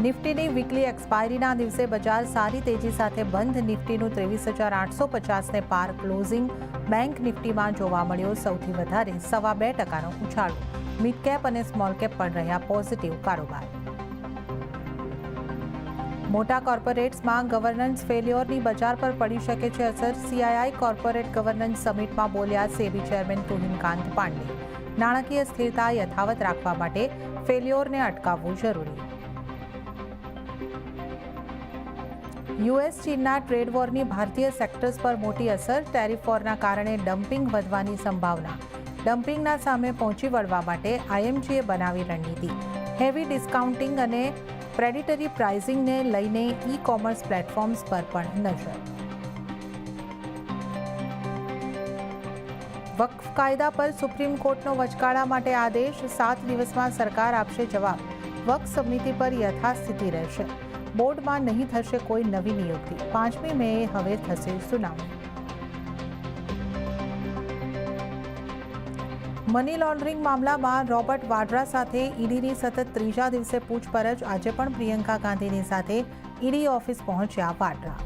નિફ્ટીની weekly એક્સપાયરીના દિવસે બજાર સારી તેજી સાથે બંધ. નિફ્ટીનું 23,850ને પાર ક્લોઝિંગ. બેંક નિફ્ટીમાં જોવા મળ્યો સૌથી વધારે 2.25%નો ઉછાળો. મિડ કેપ અને સ્મોલ કેપ પણ રહ્યા પોઝિટિવ કારોબાર. મોટા કોર્પોરેટ્સમાં ગવર્નન્સ ફેલ્યોરની બજાર પર પડી શકે છે અસર. CII કોર્પોરેટ ગવર્નન્સ સમિટમાં બોલ્યા સેબી ચેરમેન તુહિનકાંત પાંડે. નાણાકીય સ્થિરતા યથાવત રાખવા માટે ફેલ્યોરને અટકાવવું જરૂરી. US ચીનના ટ્રેડ વોરની ભારતીય સેક્ટર્સ પર મોટી અસર. ટેરિફ વોરના કારણે ડમ્પિંગ વધવાની સંભાવના. ડમ્પિંગના સામે પહોંચી વળવા માટે IMGએ બનાવી રણનીતિ. હેવી ડિસ્કાઉન્ટિંગ અને પ્રેડિટરી પ્રાઇઝિંગને લઈને ઈ-કોમર્સ પ્લેટફોર્મ્સ પર પણ નજર. વક્ફ કાયદા પર સુપ્રીમ કોર્ટનો વચગાળા માટે આદેશ. 7 દિવસમાં સરકાર આપશે જવાબ. વક્ફ સમિતિ પર યથાસ્થિતિ રહેશે. બોર્ડમાં નહીં થશે કોઈ નવી નિયુક્તિ. 5મી મેએ હવે થશે સુનાવણી. મની લોન્ડરિંગ મામલામાં રોબર્ટ વાડ્રા સાથે ઈડીની સતત 3જા દિવસે પૂછપરછ. આજે પણ પ્રિયંકા ગાંધીની સાથે ઈડી ઓફિસ પહોંચ્યા વાડ્રા.